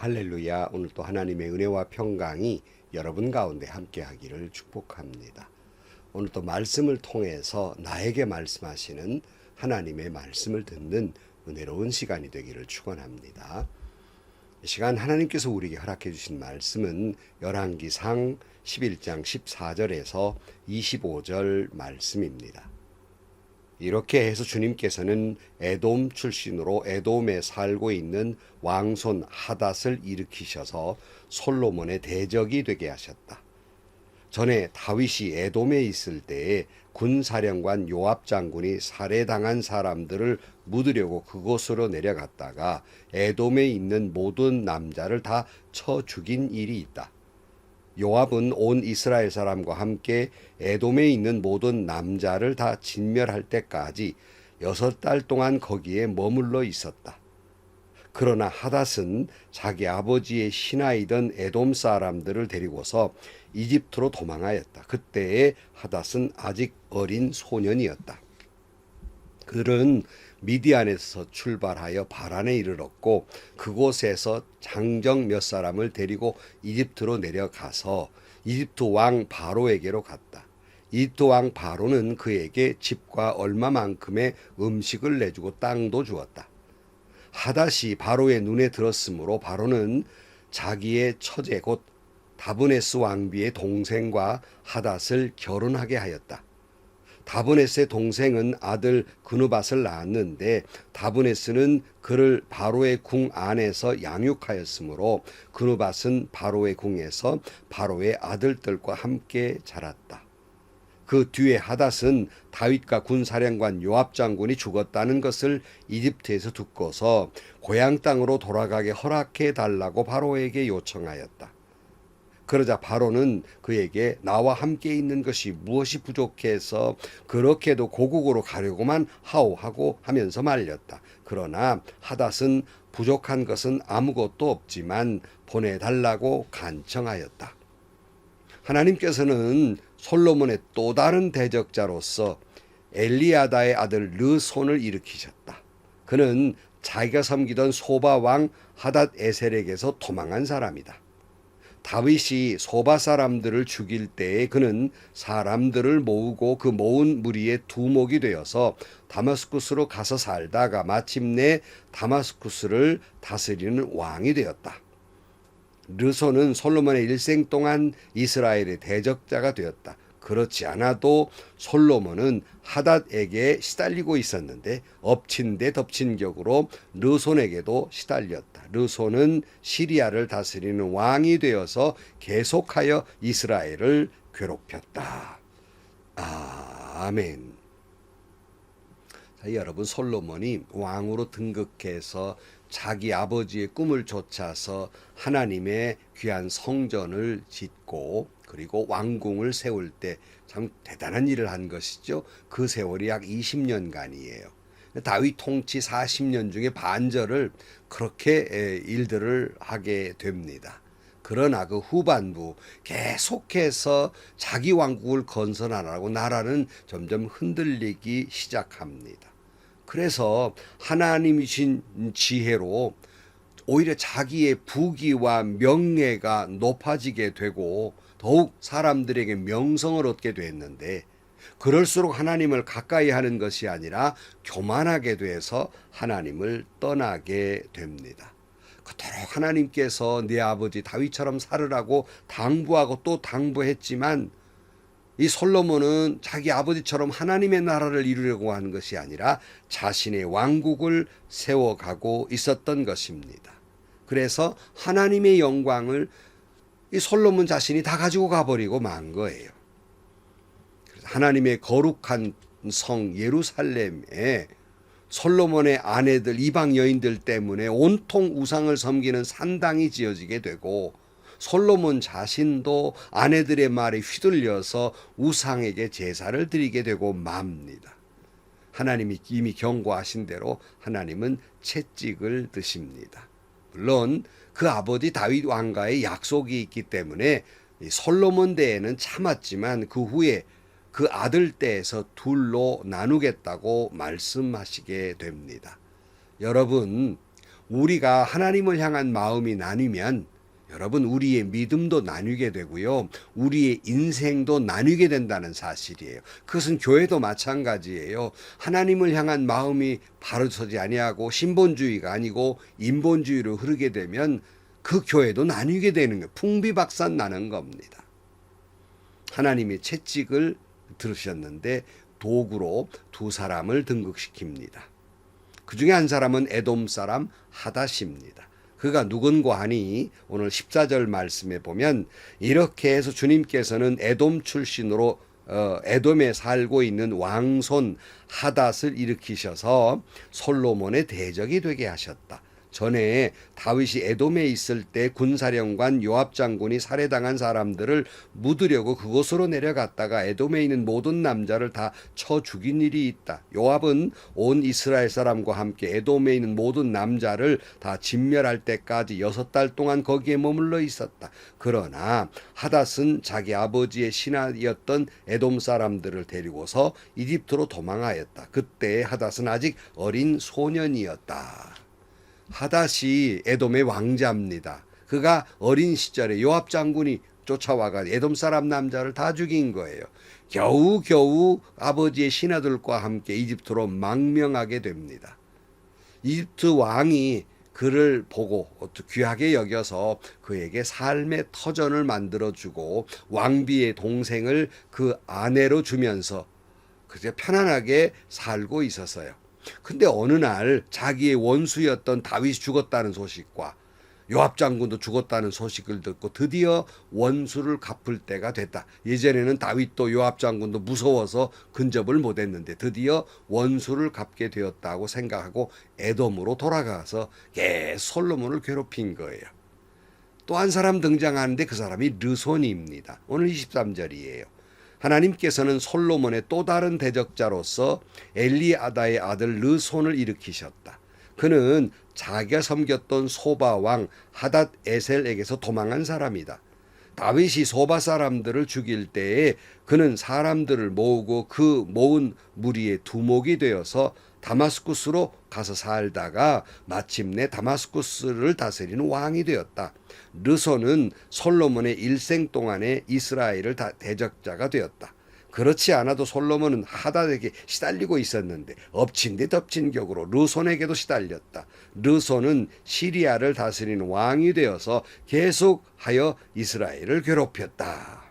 할렐루야. 오늘 또 하나님의 은혜와 평강이 여러분 가운데 함께 하기를 축복합니다. 오늘 또 말씀을 통해서 나에게 말씀하시는 하나님의 말씀을 듣는 은혜로운 시간이 되기를 축원합니다. 이 시간 하나님께서 우리에게 허락해 주신 말씀은 열왕기상 11장 14절에서 25절 말씀입니다. 이렇게 해서 주님께서는 에돔 출신으로 에돔에 살고 있는 왕손 하닷을 일으키셔서 솔로몬의 대적이 되게 하셨다. 전에 다윗이 에돔에 있을 때에 군사령관 요압 장군이 살해당한 사람들을 묻으려고 그곳으로 내려갔다가 에돔에 있는 모든 남자를 다 쳐 죽인 일이 있다. 요압은 온 이스라엘 사람과 함께 에돔에 있는 모든 남자를 다 진멸할 때까지 6달 동안 거기에 머물러 있었다. 그러나 하닷은 자기 아버지의 신하이던 에돔 사람들을 데리고서 이집트로 도망하였다. 그때의 하닷은 아직 어린 소년이었다. 그는 미디안에서 출발하여 바란에 이르렀고 그곳에서 장정 몇 사람을 데리고 이집트로 내려가서 이집트 왕 바로에게로 갔다. 이집트 왕 바로는 그에게 집과 얼마만큼의 음식을 내주고 땅도 주었다. 하닷이 바로의 눈에 들었으므로 바로는 자기의 처제 곧 다브네스 왕비의 동생과 하닷을 결혼하게 하였다. 다브네스의 동생은 아들 그누밧을 낳았는데 다브네스는 그를 바로의 궁 안에서 양육하였으므로 그누밧은 바로의 궁에서 바로의 아들들과 함께 자랐다. 그 뒤에 하닷은 다윗과 군사령관 요압 장군이 죽었다는 것을 이집트에서 듣고서 고향 땅으로 돌아가게 허락해 달라고 바로에게 요청하였다. 그러자 바로는 그에게 나와 함께 있는 것이 무엇이 부족해서 그렇게도 고국으로 가려고만 하오 하고 하면서 말렸다. 그러나 하닷은 부족한 것은 아무것도 없지만 보내달라고 간청하였다. 하나님께서는 솔로몬의 또 다른 대적자로서 엘리야다의 아들 르손을 일으키셨다. 그는 자기가 섬기던 소바 왕 하닷 에셀에게서 도망한 사람이다. 다윗이 소바 사람들을 죽일 때에 그는 사람들을 모으고 그 모은 무리의 두목이 되어서 다마스쿠스로 가서 살다가 마침내 다마스쿠스를 다스리는 왕이 되었다. 르손은 솔로몬의 일생 동안 이스라엘의 대적자가 되었다. 그렇지 않아도 솔로몬은 하닷에게 시달리고 있었는데 엎친 데 덮친 격으로 르손에게도 시달렸다. 르손은 시리아를 다스리는 왕이 되어서 계속하여 이스라엘을 괴롭혔다. 아멘. 자, 여러분, 솔로몬이 왕으로 등극해서 자기 아버지의 꿈을 쫓아서 하나님의 귀한 성전을 짓고 그리고 왕궁을 세울 때 참 대단한 일을 한 것이죠. 그 세월이 약 20년간이에요. 다윗 통치 40년 중에 반절을 그렇게 일들을 하게 됩니다. 그러나 그 후반부 계속해서 자기 왕국을 건설하라고 나라는 점점 흔들리기 시작합니다. 그래서 하나님이 주신 지혜로 오히려 자기의 부귀와 명예가 높아지게 되고 더욱 사람들에게 명성을 얻게 됐는데 그럴수록 하나님을 가까이 하는 것이 아니라 교만하게 돼서 하나님을 떠나게 됩니다. 그토록 하나님께서 내 아버지 다윗처럼 살으라고 당부하고 또 당부했지만 이 솔로몬은 자기 아버지처럼 하나님의 나라를 이루려고 하는 것이 아니라 자신의 왕국을 세워가고 있었던 것입니다. 그래서 하나님의 영광을 이 솔로몬 자신이 다 가지고 가버리고 만 거예요. 그래서 하나님의 거룩한 성 예루살렘에 솔로몬의 아내들 이방 여인들 때문에 온통 우상을 섬기는 산당이 지어지게 되고 솔로몬 자신도 아내들의 말에 휘둘려서 우상에게 제사를 드리게 되고 맙니다. 하나님이 이미 경고하신 대로 하나님은 채찍을 드십니다. 물론 그 아버지 다윗 왕과의 약속이 있기 때문에 솔로몬 때에는 참았지만 그 후에 그 아들 때에서 둘로 나누겠다고 말씀하시게 됩니다. 여러분, 우리가 하나님을 향한 마음이 나뉘면 여러분 우리의 믿음도 나뉘게 되고요. 우리의 인생도 나뉘게 된다는 사실이에요. 그것은 교회도 마찬가지예요. 하나님을 향한 마음이 바로 서지 아니하고 신본주의가 아니고 인본주의로 흐르게 되면 그 교회도 나뉘게 되는 거예요. 풍비박산 나는 겁니다. 하나님이 채찍을 들으셨는데 도구로 두 사람을 등극시킵니다. 그 중에 한 사람은 에돔 사람 하닷입니다. 그가 누군가 하니 오늘 14절 말씀에 보면 이렇게 해서 주님께서는 에돔 출신으로 에돔에 살고 있는 왕손 하닷을 일으키셔서 솔로몬의 대적이 되게 하셨다. 전에 다윗이 에돔에 있을 때 군사령관 요압 장군이 살해당한 사람들을 묻으려고 그곳으로 내려갔다가 에돔에 있는 모든 남자를 다 쳐 죽인 일이 있다. 요압은 온 이스라엘 사람과 함께 에돔에 있는 모든 남자를 다 진멸할 때까지 6달 동안 거기에 머물러 있었다. 그러나 하닷은 자기 아버지의 신하였던 에돔 사람들을 데리고서 이집트로 도망하였다. 그때 하닷은 아직 어린 소년이었다. 하닷이 에돔의 왕자입니다. 그가 어린 시절에 요압 장군이 쫓아와가 에돔 사람 남자를 다 죽인 거예요. 겨우겨우 아버지의 신하들과 함께 이집트로 망명하게 됩니다. 이집트 왕이 그를 보고 귀하게 여겨서 그에게 삶의 터전을 만들어주고 왕비의 동생을 그 아내로 주면서 그저 편안하게 살고 있었어요. 근데 어느 날 자기의 원수였던 다윗이 죽었다는 소식과 요압 장군도 죽었다는 소식을 듣고 드디어 원수를 갚을 때가 됐다. 예전에는 다윗도 요압 장군도 무서워서 근접을 못했는데 드디어 원수를 갚게 되었다고 생각하고 에돔으로 돌아가서 계속 솔로몬을 괴롭힌 거예요. 또 한 사람 등장하는데 그 사람이 르손입니다. 오늘 23절이에요. 하나님께서는 솔로몬의 또 다른 대적자로서 엘리아다의 아들 르손을 일으키셨다. 그는 자기가 섬겼던 소바 왕 하닷 에셀에게서 도망한 사람이다. 다윗이 소바 사람들을 죽일 때에 그는 사람들을 모으고 그 모은 무리의 두목이 되어서 다마스쿠스로 가서 살다가 마침내 다마스쿠스를 다스리는 왕이 되었다. 르손은 솔로몬의 일생 동안에 이스라엘을 대적자가 되었다. 그렇지 않아도 솔로몬은 하닷에게 시달리고 있었는데 엎친 데 덮친 격으로 르손에게도 시달렸다. 르손은 시리아를 다스리는 왕이 되어서 계속하여 이스라엘을 괴롭혔다.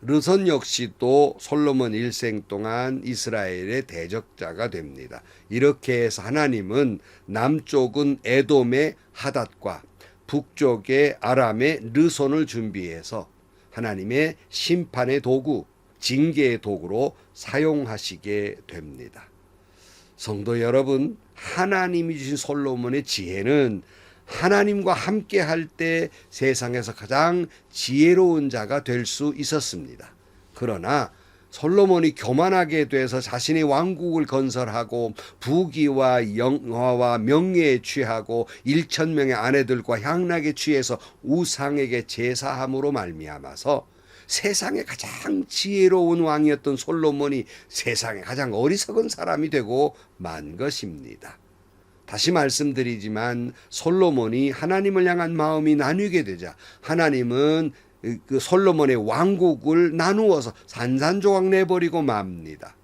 르손 역시도 솔로몬 일생 동안 이스라엘의 대적자가 됩니다. 이렇게 해서 하나님은 남쪽은 에돔의 하닷과 북쪽의 아람의 르손을 준비해서 하나님의 심판의 도구, 징계의 도구로 사용하시게 됩니다. 성도 여러분, 하나님이 주신 솔로몬의 지혜는 하나님과 함께 할 때 세상에서 가장 지혜로운 자가 될 수 있었습니다. 그러나 솔로몬이 교만하게 돼서 자신의 왕국을 건설하고 부귀와 영화와 명예에 취하고 1,000명의 아내들과 향락에 취해서 우상에게 제사함으로 말미암아서 세상에 가장 지혜로운 왕이었던 솔로몬이 세상에 가장 어리석은 사람이 되고 만 것입니다. 다시 말씀드리지만 솔로몬이 하나님을 향한 마음이 나뉘게 되자 하나님은 그 솔로몬의 왕국을 나누어서 산산조각 내버리고 맙니다.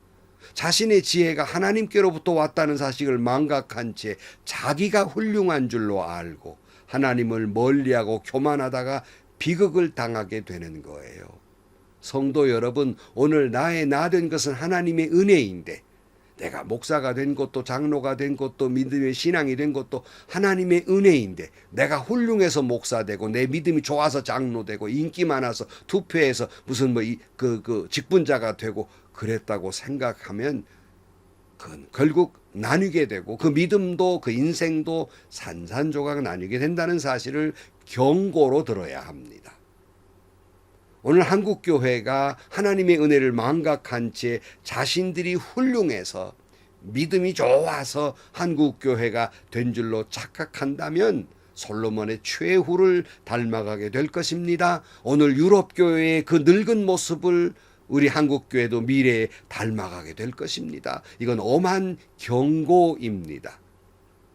자신의 지혜가 하나님께로부터 왔다는 사실을 망각한 채 자기가 훌륭한 줄로 알고 하나님을 멀리하고 교만하다가 비극을 당하게 되는 거예요. 성도 여러분, 오늘 나의 나 된 것은 하나님의 은혜인데 내가 목사가 된 것도 장로가 된 것도 믿음의 신앙이 된 것도 하나님의 은혜인데 내가 훌륭해서 목사되고 내 믿음이 좋아서 장로되고 인기 많아서 투표해서 무슨 직분자가 되고 그랬다고 생각하면 그건 결국 나뉘게 되고 그 믿음도 그 인생도 산산조각 나뉘게 된다는 사실을 경고로 들어야 합니다. 오늘 한국교회가 하나님의 은혜를 망각한 채 자신들이 훌륭해서 믿음이 좋아서 한국교회가 된 줄로 착각한다면 솔로몬의 최후를 닮아가게 될 것입니다. 오늘 유럽교회의 그 늙은 모습을 우리 한국교회도 미래에 닮아가게 될 것입니다. 이건 엄한 경고입니다.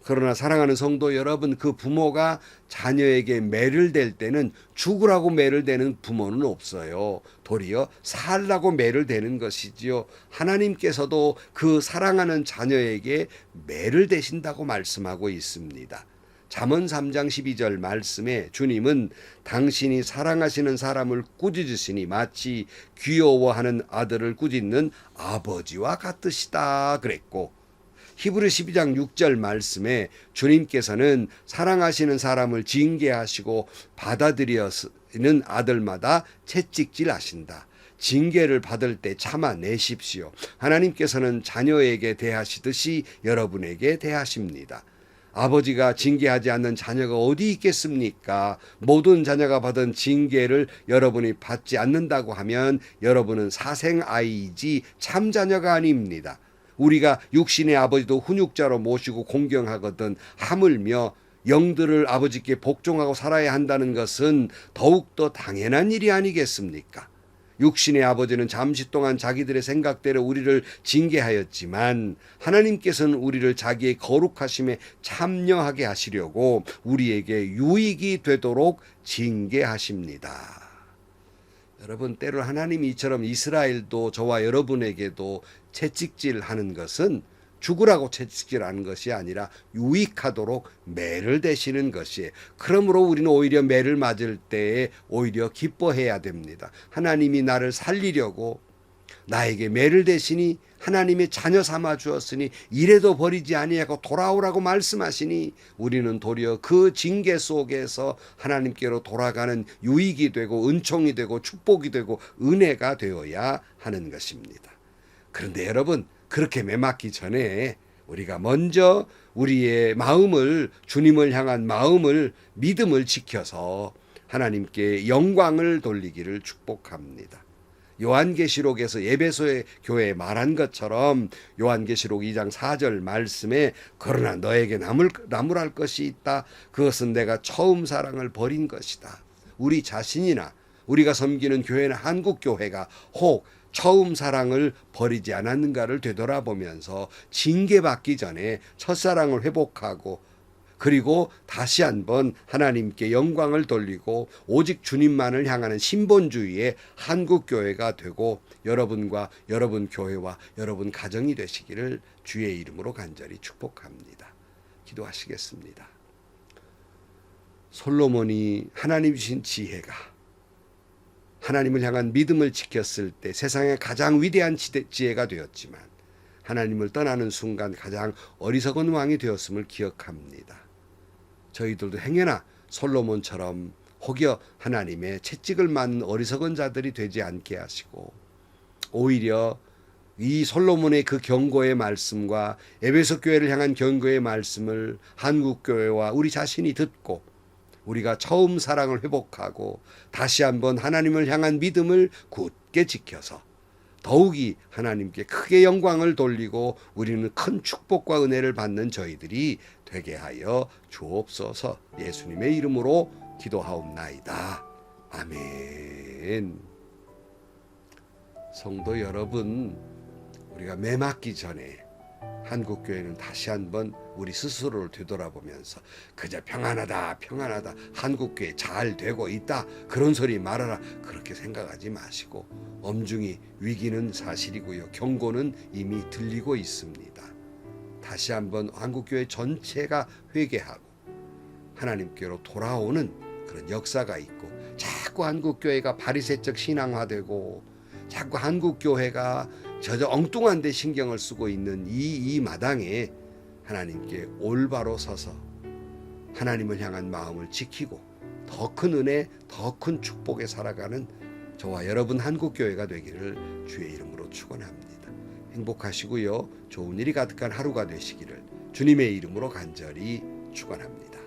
그러나 사랑하는 성도 여러분, 그 부모가 자녀에게 매를 댈 때는 죽으라고 매를 대는 부모는 없어요. 도리어 살라고 매를 대는 것이지요. 하나님께서도 그 사랑하는 자녀에게 매를 대신다고 말씀하고 있습니다. 잠언 3장 12절 말씀에 주님은 당신이 사랑하시는 사람을 꾸짖으시니 마치 귀여워하는 아들을 꾸짖는 아버지와 같으시다 그랬고, 히브리 12장 6절 말씀에 주님께서는 사랑하시는 사람을 징계하시고 받아들이시는 아들마다 채찍질 하신다. 징계를 받을 때 참아내십시오. 하나님께서는 자녀에게 대하시듯이 여러분에게 대하십니다. 아버지가 징계하지 않는 자녀가 어디 있겠습니까? 모든 자녀가 받은 징계를 여러분이 받지 않는다고 하면 여러분은 사생아이이지 참자녀가 아닙니다. 우리가 육신의 아버지도 훈육자로 모시고 공경하거든 하물며 영들을 아버지께 복종하고 살아야 한다는 것은 더욱더 당연한 일이 아니겠습니까? 육신의 아버지는 잠시 동안 자기들의 생각대로 우리를 징계하였지만 하나님께서는 우리를 자기의 거룩하심에 참여하게 하시려고 우리에게 유익이 되도록 징계하십니다. 여러분, 때로 하나님이 이처럼 이스라엘도 저와 여러분에게도 채찍질하는 것은 죽으라고 채찍질하는 것이 아니라 유익하도록 매를 대시는 것이에요. 그러므로 우리는 오히려 매를 맞을 때에 오히려 기뻐해야 됩니다. 하나님이 나를 살리려고 나에게 매를 대시니 하나님의 자녀 삼아 주었으니 이래도 버리지 아니하고 돌아오라고 말씀하시니 우리는 도리어 그 징계 속에서 하나님께로 돌아가는 유익이 되고 은총이 되고 축복이 되고 은혜가 되어야 하는 것입니다. 그런데 여러분, 그렇게 매 맞기 전에 우리가 먼저 우리의 마음을, 주님을 향한 마음을, 믿음을 지켜서 하나님께 영광을 돌리기를 축복합니다. 요한계시록에서 에베소의 교회에 말한 것처럼 요한계시록 2장 4절 말씀에 그러나 너에게 나무랄 것이 있다. 그것은 내가 처음 사랑을 버린 것이다. 우리 자신이나 우리가 섬기는 교회나 한국교회가 혹 처음 사랑을 버리지 않았는가를 되돌아보면서 징계받기 전에 첫사랑을 회복하고 그리고 다시 한번 하나님께 영광을 돌리고 오직 주님만을 향하는 신본주의의 한국교회가 되고 여러분과 여러분 교회와 여러분 가정이 되시기를 주의 이름으로 간절히 축복합니다. 기도하시겠습니다. 솔로몬이 하나님 주신 지혜가 하나님을 향한 믿음을 지켰을 때 세상의 가장 위대한 지혜가 되었지만 하나님을 떠나는 순간 가장 어리석은 왕이 되었음을 기억합니다. 저희들도 행여나 솔로몬처럼 혹여 하나님의 채찍을 맞는 어리석은 자들이 되지 않게 하시고 오히려 이 솔로몬의 그 경고의 말씀과 에베소 교회를 향한 경고의 말씀을 한국교회와 우리 자신이 듣고 우리가 처음 사랑을 회복하고 다시 한번 하나님을 향한 믿음을 굳게 지켜서 더욱이 하나님께 크게 영광을 돌리고 우리는 큰 축복과 은혜를 받는 저희들이 되게 하여 주옵소서. 예수님의 이름으로 기도하옵나이다. 아멘. 성도 여러분, 우리가 매 맞기 전에 한국교회는 다시 한번 우리 스스로를 되돌아보면서 그저 평안하다 한국교회 잘 되고 있다 그런 소리 말아라 그렇게 생각하지 마시고 엄중히 위기는 사실이고요. 경고는 이미 들리고 있습니다. 다시 한번 한국교회 전체가 회개하고 하나님께로 돌아오는 그런 역사가 있고 자꾸 한국교회가 바리새적 신앙화되고 자꾸 한국교회가 저저 엉뚱한 데 신경을 쓰고 있는 이 마당에 하나님께 올바로 서서 하나님을 향한 마음을 지키고 더 큰 은혜, 더 큰 축복에 살아가는 저와 여러분 한국교회가 되기를 주의 이름으로 축원합니다. 행복하시고요. 좋은 일이 가득한 하루가 되시기를 주님의 이름으로 간절히 축원합니다.